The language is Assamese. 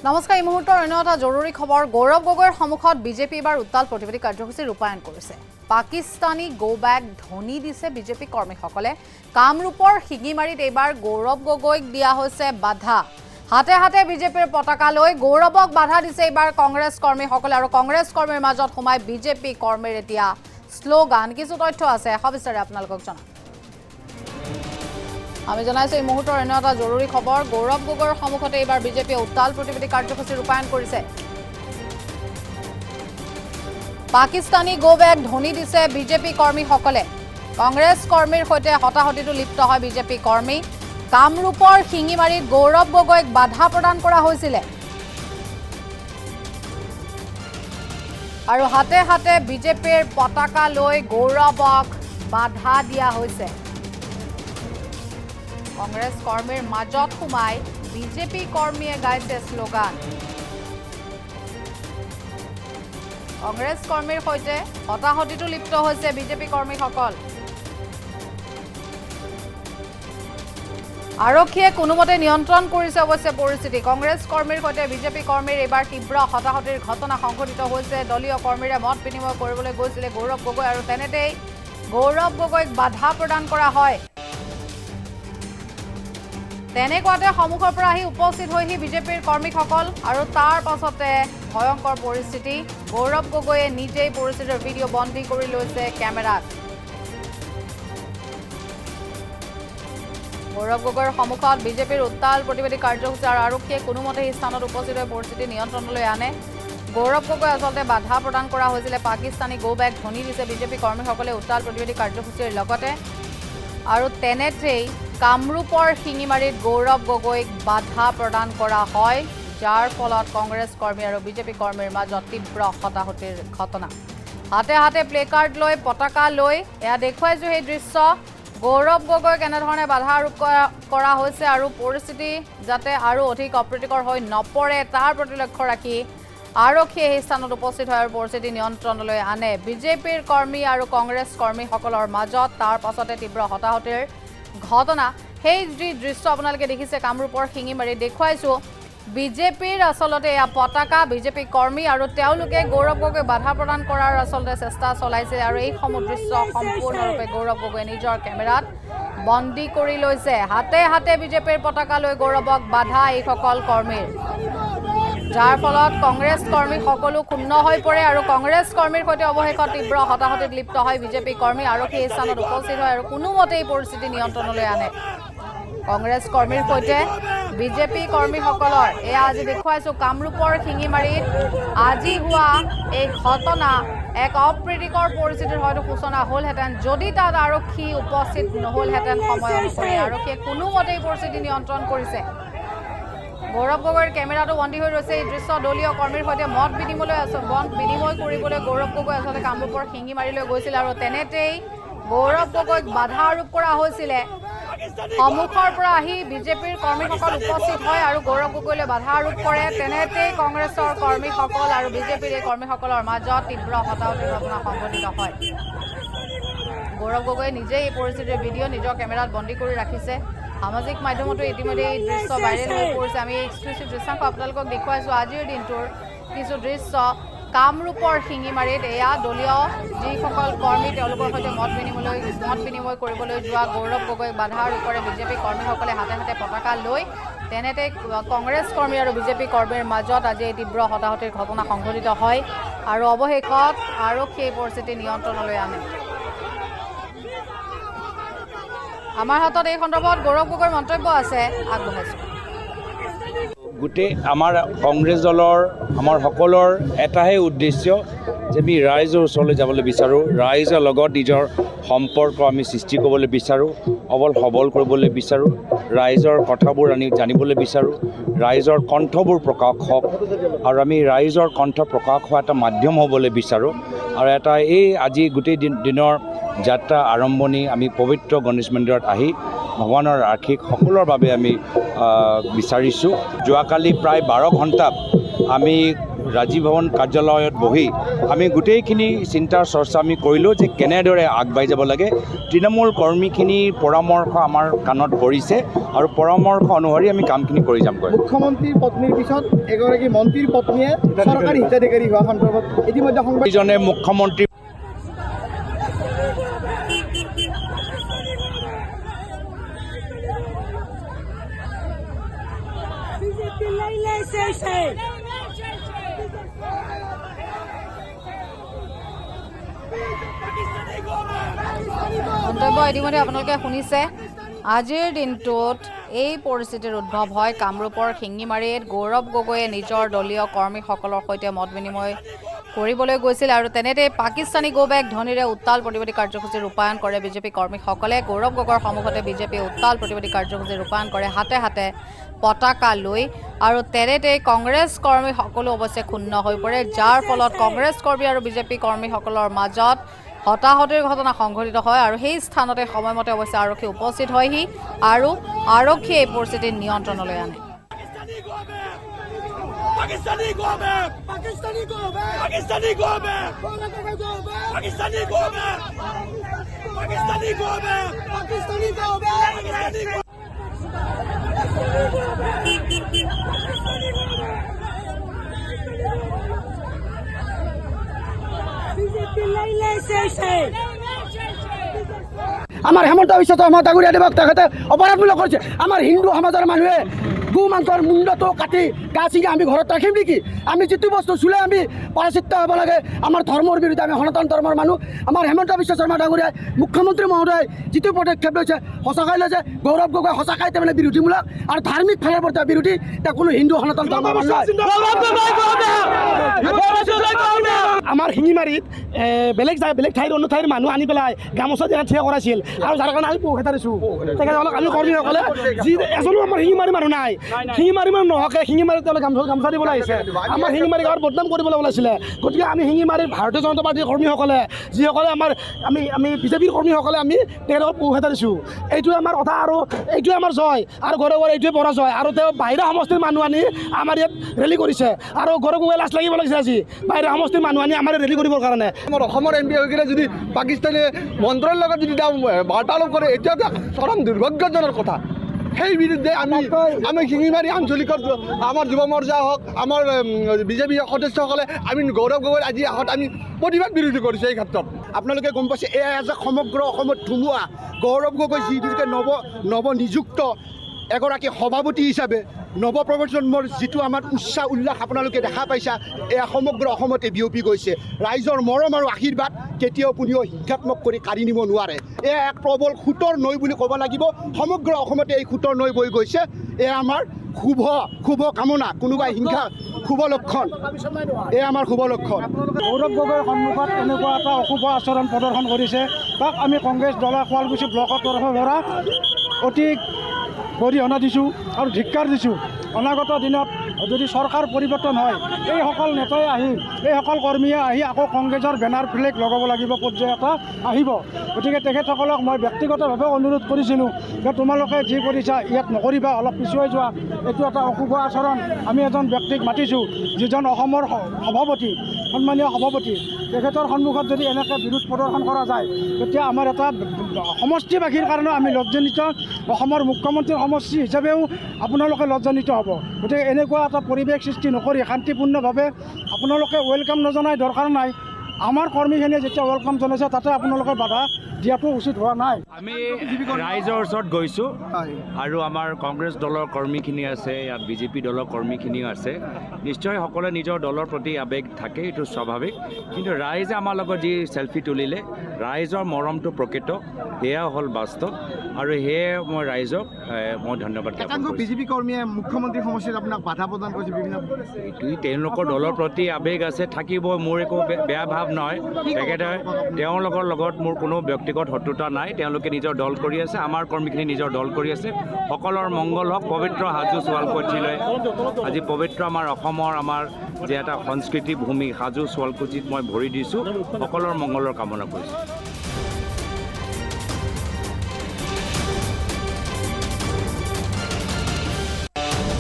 নমস্কাৰ এই মুহূৰ্তৰ অন্য এটা জৰুৰী খবৰ গৌৰৱ গগৈৰ সন্মুখত বিজেপি এবাৰ উত্তাল প্ৰতিবাদী কাৰ্যসূচী ৰূপায়ণ কৰিছে পাকিস্তানী গো বেক ধ্বনি দিছে বিজেপি কৰ্মীসকলে কামৰূপৰ শিঙিমাৰীত এবাৰ গৌৰৱ গগৈক দিয়া হৈছে বাধা হাতে হাতে বিজেপিৰ পতাকা লৈ গৌৰৱক বাধা দিছে এবাৰ কংগ্ৰেছ কৰ্মীসকলে আৰু কংগ্ৰেছ কৰ্মীৰ মাজত সোমাই বিজেপি কৰ্মীৰ এতিয়া স্লোগান কিছু তথ্য আছে সবিস্তাৰে আপোনালোকক জনাম আমি জানাইছো এই মুহূৰ্তৰ অন্য এটা জৰুৰী খবৰ গৌৰৱ গগৈৰ সন্মুখতে এবাৰ বিজেপিয়ে উত্তাল প্ৰতিবাদী কাৰ্যসূচী ৰূপায়ণ কৰিছে পাকিস্তানী গো বেক ধ্বনি দিছে বিজেপি কৰ্মীসকলে কংগ্ৰেছ কৰ্মীৰ সৈতে হতাহতিটো লিপ্ত হয় বিজেপি কৰ্মী কামৰূপৰ শিঙিমাৰীত গৌৰৱ গগৈক বাধা প্ৰদান কৰা হৈছিল আৰু হাতে হাতে বিজেপিৰ পতাকা লৈ গৌৰৱক বাধা দিয়া হৈছে কংগ্ৰেছ কৰ্মীৰ মাজত সোমাই বিজেপি কৰ্মীয়ে গাইছে স্লোগান কংগ্ৰেছ কৰ্মীৰ সৈতে হতাহতিটো লিপ্ত হৈছে বিজেপি কৰ্মীসকল আৰক্ষীয়ে কোনোমতে নিয়ন্ত্ৰণ কৰিছে অৱশ্যে পৰিস্থিতি কংগ্ৰেছ কৰ্মীৰ সৈতে বিজেপি কৰ্মীৰ এবাৰ তীব্ৰ হতাহতিৰ ঘটনা সংঘটিত হৈছে দলীয় কৰ্মীৰে মত বিনিময় কৰিবলৈ গৈছিল গৌৰৱ গগৈ আৰু তেনেতেই গৌৰৱ গগৈক বাধা প্ৰদান কৰা হয় তেনেকুৱাতে সন্মুখৰ পৰা আহি উপস্থিত হৈহি বিজেপিৰ কৰ্মীসকল আৰু তাৰ পাছতে ভয়ংকৰ পৰিস্থিতি গৌৰৱ গগৈয়ে নিজেই পৰিস্থিতিৰ ভিডিঅ' বন্দী কৰি লৈছে কেমেৰাত গৌৰৱ গগৈৰ সন্মুখত বিজেপিৰ উত্তাল প্ৰতিবাদী কাৰ্যসূচী আৰু আৰক্ষীয়ে কোনোমতে এই স্থানত উপস্থিত হৈ পৰিস্থিতি নিয়ন্ত্ৰণলৈ আনে গৌৰৱ গগৈ আচলতে বাধা প্ৰদান কৰা হৈছিল পাকিস্তানী গো বেক ধ্বনি দিছে বিজেপি কৰ্মীসকলে উত্তাল প্ৰতিবাদী কাৰ্যসূচীৰ লগতে আৰু তেনেতেই কামৰূপৰ শিঙিমাৰীত গৌৰৱ গগৈক বাধা প্ৰদান কৰা হয় যাৰ ফলত কংগ্ৰেছ কৰ্মী আৰু বিজেপি কৰ্মীৰ মাজত তীব্ৰ হতাহতিৰ ঘটনা হাতে হাতে প্লে কাৰ্ড লৈ পতাকা লৈ এয়া দেখুৱাইছো সেই দৃশ্য গৌৰৱ গগৈক এনেধৰণে বাধা আৰোপ কৰা হৈছে আৰু পৰিস্থিতি যাতে আৰু অধিক অপ্ৰীতিকৰ হৈ নপৰে তাৰ প্ৰতি লক্ষ্য ৰাখি আৰক্ষীয়ে সেই স্থানত উপস্থিত হয় আৰু পৰিস্থিতি নিয়ন্ত্ৰণলৈ আনে বিজেপিৰ কৰ্মী আৰু কংগ্ৰেছ কৰ্মীসকলৰ মাজত তাৰ পাছতে তীব্ৰ হতাহতিৰ ঘটনা সেই যি দৃশ্য আপোনালোকে দেখিছে কামৰূপৰ শিঙিমাৰীত দেখুৱাইছো বিজেপিৰ আচলতে এয়া পতাকা বিজেপি কৰ্মী আৰু তেওঁলোকে গৌৰৱ গগৈ বাধা প্ৰদান কৰাৰ আচলতে চেষ্টা চলাইছে আৰু এই দৃশ্য সম্পূৰ্ণৰূপে গৌৰৱ গগৈ নিজৰ কেমেৰাত বন্দী কৰি লৈছে হাতে হাতে বিজেপিৰ পতাকা লৈ গৌৰৱক বাধা এইসকল কৰ্মীৰ যাৰ ফলত কংগ্ৰেছ কৰ্মী সকলো ক্ষুণ্ণ হৈ পৰে আৰু কংগ্ৰেছ কৰ্মীৰ সৈতে অৱশেষত তীব্ৰ হতাহতিত লিপ্ত হয় বিজেপি কৰ্মী আৰক্ষী এই স্থানত উপস্থিত হয় আৰু কোনোমতে এই পৰিস্থিতি নিয়ন্ত্ৰণলৈ আনে কংগ্ৰেছ কৰ্মীৰ সৈতে বিজেপি কৰ্মীসকলৰ এয়া আজি দেখুৱাইছো কামৰূপৰ শিঙিমাৰীত আজি হোৱা এই ঘটনা এক অপ্ৰীতিকৰ পৰিস্থিতিৰ হয়তো সূচনা হ'লহেঁতেন যদি তাত আৰক্ষী উপস্থিত নহ'লহেঁতেন সময় অনুসৰি আৰক্ষীয়ে কোনোমতে এই পৰিস্থিতি নিয়ন্ত্ৰণ কৰিছে গৌৰৱ গগৈৰ কেমেৰাটো বন্দী হৈ ৰৈছে এই দৃশ্য দলীয় কৰ্মীৰ সৈতে মত বিনিময় কৰিবলৈ গৌৰৱ গগৈ আচলতে কামৰূপৰ শিঙিমাৰীলৈ গৈছিল আৰু তেনেতেই গৌৰৱ গগৈক বাধা আৰোপ কৰা হৈছিলে সন্মুখৰ পৰা আহি বিজেপিৰ কৰ্মীসকল উপস্থিত হয় আৰু গৌৰৱ গগৈলৈ বাধা আৰোপ কৰে তেনেতেই কংগ্ৰেছৰ কৰ্মীসকল আৰু বিজেপিৰ এই কৰ্মীসকলৰ মাজত তীব্ৰ হতাহতিৰ ঘটনা সংঘটিত হয় গৌৰৱ গগৈয়ে নিজেই এই পৰিস্থিতিৰ ভিডিঅ' নিজৰ কেমেৰাত বন্দী কৰি ৰাখিছে সামাজিক মাধ্যমতো ইতিমধ্যে এই দৃশ্য ভাইৰেল হৈ পৰিছে আমি এক্সক্লুচিভ দৃশ্যাংশ আপোনালোকক দেখুৱাইছোঁ আজিৰ দিনটোৰ কিছু দৃশ্য কামৰূপৰ শিঙিমাৰীত এয়া দলীয় যিসকল কৰ্মী তেওঁলোকৰ সৈতে মত বিনিময় কৰিবলৈ যোৱা গৌৰৱ গগৈক বাধা আৰোপ কৰে বিজেপি কৰ্মীসকলে হাতে হাতে পতাকা লৈ তেনেতে কংগ্ৰেছ কৰ্মী আৰু বিজেপি কৰ্মীৰ মাজত আজি এই তীব্ৰ হতাহতিৰ ঘটনা সংঘটিত হয় আৰু অৱশেষত আৰক্ষীয়ে এই পৰিস্থিতি নিয়ন্ত্ৰণলৈ আনে আমাৰ হাতত এই সন্দৰ্ভত গৌৰৱ গগৈৰ মন্তব্য আছে আগবঢ়াইছোঁ গোটেই আমাৰ কংগ্ৰেছ দলৰ আমাৰ সকলৰ এটাহে উদ্দেশ্য যে আমি ৰাইজৰ ওচৰলৈ যাবলৈ বিচাৰোঁ ৰাইজৰ লগত নিজৰ সম্পৰ্ক আমি সৃষ্টি কৰিবলৈ বিচাৰোঁ সবল কৰিবলৈ বিচাৰোঁ ৰাইজৰ কথাবোৰ আমি জানিবলৈ বিচাৰোঁ ৰাইজৰ কণ্ঠবোৰ প্ৰকাশ হওক আৰু আমি ৰাইজৰ কণ্ঠ প্ৰকাশ হোৱা এটা মাধ্যম হ'বলৈ বিচাৰোঁ আৰু এটা এই আজি গোটেই দিনৰ যাত্ৰা আৰম্ভণি আমি পবিত্ৰ গণেশ মন্দিৰত আহি ভগৱানৰ আশীষ সকলৰ বাবে আমি বিচাৰিছোঁ যোৱাকালি প্ৰায় 12 ঘণ্টাত আমি ৰাজীৱ ভৱন কাৰ্যালয়ত বহি আমি গোটেইখিনি চিন্তাৰ চৰ্চা আমি কৰিলোঁ যে কেনেদৰে আগবাঢ়ি যাব লাগে। তৃণমূল কৰ্মীখিনিৰ পৰামৰ্শ আমাৰ কাণত পৰিছে আৰু পৰামৰ্শ অনুসৰি আমি কামখিনি কৰি যামগৈ। মুখ্যমন্ত্ৰীৰ পত্নীৰ পিছত এগৰাকী মন্ত্ৰীৰ পত্নীয়ে চৰকাৰী হিতাধিকাৰী হোৱা সন্দৰ্ভত ইতিমধ্যে সংবাদজনে মুখ্যমন্ত্ৰী মন্তব্য ইতিমধ্যে আপোনালোকে শুনিছে। আজিৰ দিনটোত এই পৰিস্থিতিৰ উদ্ভৱ হয় কামৰূপৰ শিঙিমাৰীত। গৌৰৱ গগৈয়ে নিজৰ দলীয় কৰ্মীসকলৰ সৈতে মত বিনিময় কৰিবলৈ গৈছিল আৰু তেনেতে পাকিস্তানী গো বেক ধ্বনিৰে উত্তাল প্ৰতিবাদী কাৰ্যসূচী ৰূপায়ণ কৰে বিজেপি কৰ্মীসকলে। গৌৰৱ গগৈৰ সন্মুখতে বিজেপিয়ে উত্তাল প্ৰতিবাদী কাৰ্যসূচী ৰূপায়ণ কৰে হাতে হাতে পতাকা লৈ আৰু তেনেতে কংগ্ৰেছ কৰ্মীসকলো অৱশ্যে ক্ষুণ্ণ হৈ পৰে, যাৰ ফলত কংগ্ৰেছ কৰ্মী আৰু বিজেপি কৰ্মীসকলৰ মাজত হতাহতিৰ ঘটনা সংঘটিত হয় আৰু সেই স্থানতে সময়মতে অৱশ্যে আৰক্ষী উপস্থিত হয়হি আৰু আৰক্ষীয়ে এই পৰিস্থিতি নিয়ন্ত্ৰণলৈ আনে। Pakistani go back! Pakistani go back! Pakistani go back! Pakistani go back! Pakistani go back! Pakistani go back! Pakistani go back! আমাৰ হেমন্ত বিশ্ব শৰ্মা ডাঙৰীয়া দেৱক তেখেতে অপৰাধমূলক কৰিছে। আমাৰ হিন্দু সমাজৰ মানুহে গো মাংসৰ মুণ্ডটো কাটি গা ছিঙি আমি ঘৰত ৰাখিম নেকি? আমি যিটো বস্তু চুলে আমি পৰাচিত হ'ব লাগে। আমাৰ ধৰ্মৰ বিৰুদ্ধে আমি সনাতন ধৰ্মৰ মানুহ। আমাৰ হেমন্ত বিশ্ব শৰ্মা ডাঙৰীয়াই মুখ্যমন্ত্ৰী মহোদয় যিটো পদক্ষেপ লৈছে সঁচাকৈ লৈছে। গৌৰৱ গগৈ সঁচাকৈ তাৰমানে বিৰোধীমূলক আৰু ধাৰ্মিক ফালৰ পৰা বিৰোধী। তেওঁ কোনো হিন্দু সনাতন ধৰ্মৰ মানুহ নহয়। আমাৰ শিঙিমাৰীত বেলেগ ঠাইৰ অন্য ঠাইৰ মানুহ আনি পেলাই গামোচা দিয়া থিয় কৰাইছিল আৰু যাৰ কাৰণে আমি পৌষ দিছোঁ। তেখেতসকলক আমি কৰ্মীসকলে যি এজনো আমাৰ শিঙিমাৰী মানুহ নাই, শিঙিমাৰী মানুহ নহকে শিঙিমাৰীত তেওঁলোকে গামোচা দিবলৈ আহিছে। আমাৰ শিঙিমাৰী গাঁৱত বদনাম কৰিবলৈ ওলাইছিলে। গতিকে আমি শিঙিমাৰীৰ ভাৰতীয় জনতা পাৰ্টীৰ কৰ্মীসকলে যিসকলে আমি বিজেপিৰ কৰ্মীসকলে আমি তেখেতক পৌষ দিছোঁ। এইটোৱে আমাৰ কথা আৰু এইটোৱে আমাৰ জয় আৰু গৌৰৱ এইটোৱে পৰাজয়। আৰু তেওঁ বাহিৰা সমষ্টিৰ মানুহ আনি আমাৰ ইয়াত ৰেলী কৰিছে আৰু গৌৰৱ গগৈ লাজ লাগিব লাগিছে আজি বাহিৰা সমষ্টিৰ মানুহ আনি আমাৰ ৰেলী কৰিবৰ কাৰণে। আমাৰ অসমৰ এম পি হৈ কিনে যদি পাকিস্তানী মন্ত্ৰৰ লগত যদি তেওঁ বাৰ্তালাপ কৰে এতিয়া চৰম দুৰ্ভাগ্যজনক কথা। সেই বিৰুদ্ধে আমি শিঙিমাৰী আঞ্চলিকত আমাৰ যুৱ মৰ্চা হওক আমাৰ বিজেপি সদস্যসকলে আমি গৌৰৱ গগৈৰ আজি আহত আমি প্ৰতিবাদ বিৰোধী কৰিছোঁ। এই ক্ষেত্ৰত আপোনালোকে গম পাইছে এয়া যে সমগ্ৰ অসমত ধুমুহা। গৌৰৱ গগৈ যিটোকে নৱনিযুক্ত এগৰাকী সভাপতি হিচাপে নৱপ্ৰজন্মৰ যিটো আমাৰ উল্লাস আপোনালোকে দেখা পাইছা, এয়া সমগ্ৰ অসমতে বিয়পি গৈছে। ৰাইজৰ মৰম আৰু আশীৰ্বাদ কেতিয়াও কোনেও হিংসাত্মক কৰি কাঢ়ি নিব নোৱাৰে। এয়া এক প্ৰবল সোঁতৰ নৈ বুলি ক'ব লাগিব। সমগ্ৰ অসমতে এই সোঁতৰ নৈ বৈ গৈছে। এয়া আমাৰ শুভ কামনা, কোনোবাই হিংসা শুভ লক্ষণ, এয়া আমাৰ শুভ লক্ষণ। গৌৰৱ গগৈৰ সন্মুখত এনেকুৱা এটা অশুভ আচৰণ প্ৰদৰ্শন কৰিছে, তাক আমি কংগ্ৰেছ দলৰ শুৱালকুছি ব্লকৰ তৰফৰ পৰা অতি গৰিহণা দিছোঁ আৰু ধিক্কাৰ দিছোঁ। অনাগত দিনত যদি চৰকাৰ পৰিৱৰ্তন হয় এইসকল নেতাই আহি এইসকল কৰ্মীয়ে আহি আকৌ কংগ্ৰেছৰ বেনাৰ ফ্লেগ লগাব লাগিব পৰ্যায় এটা আহিব। গতিকে তেখেতসকলক মই ব্যক্তিগতভাৱে অনুৰোধ কৰিছিলোঁ যে তোমালোকে যি কৰিছা ইয়াত নকৰিবা, অলপ পিছুৱাই যোৱা। এইটো এটা অশুভ আচৰণ। আমি এজন ব্যক্তিক মাতিছোঁ যিজন অসমৰ সভাপতি, সন্মানীয় সভাপতি, তেখেতৰ সন্মুখত যদি এনেকৈ বিৰোধ প্ৰদৰ্শন কৰা যায় তেতিয়া আমাৰ এটা সমষ্টিবাসীৰ কাৰণে আমি লজ্জান্বিত, অসমৰ মুখ্যমন্ত্ৰীৰ সমষ্টি হিচাপেও আপোনালোকে লজ্জান্বিত হ'ব। গতিকে এনেকুৱা এটা পৰিৱেশ সৃষ্টি নকৰি শান্তিপূৰ্ণভাৱে আপোনালোকে ৱেলকাম নজনাই দৰকাৰ নাই। আমাৰ কৰ্মীখিনিয়ে যেতিয়া ৱেলকাম জনাইছে তাতে আপোনালোকে বাধা দিয়াটো উচিত হোৱা নাই। আমি ৰাইজৰ ওচৰত গৈছোঁ আৰু আমাৰ কংগ্ৰেছ দলৰ কৰ্মীখিনি আছে, ইয়াত বিজেপি দলৰ কৰ্মীখিনিও আছে। নিশ্চয় সকলোৱে নিজৰ দলৰ প্ৰতি আৱেগ থাকে, এইটো স্বাভাৱিক। কিন্তু ৰাইজে আমাৰ লগত যি চেলফি তুলিলে, ৰাইজৰ মৰমটো প্ৰকৃত, সেয়া হ'ল বাস্তৱ আৰু সেয়ে মই ৰাইজক মই ধন্যবাদ জ্ঞাপন কৰিছোঁ। বিজেপি কৰ্মীয়ে মুখ্যমন্ত্ৰী সমষ্টিত আপোনাক বাধা প্ৰদান কৰিছে বিভিন্ন। এইটোৱেই তেওঁলোকৰ দলৰ প্ৰতি আৱেগ আছে, থাকিব। মোৰ একো বেয়া ভাৱ নহয়। তেখেতে তেওঁলোকৰ লগত মোৰ কোনো ব্যক্তিগত শত্ৰুতা নাই। তেওঁলোকে নিজৰ দল কৰি আছে, আমাৰ কৰ্মীখিনি নিজৰ দল কৰি আছে। সকলৰ মংগল হওক। পবিত্ৰ হাজো শুৱালকুছিলৈ আজি পবিত্ৰ আমাৰ অসমৰ আমাৰ যে এটা সংস্কৃতি ভূমি হাজো শুৱালকুছিত মই ভৰি দিছোঁ। সকলৰ মংগলৰ কামনা কৰিছোঁ।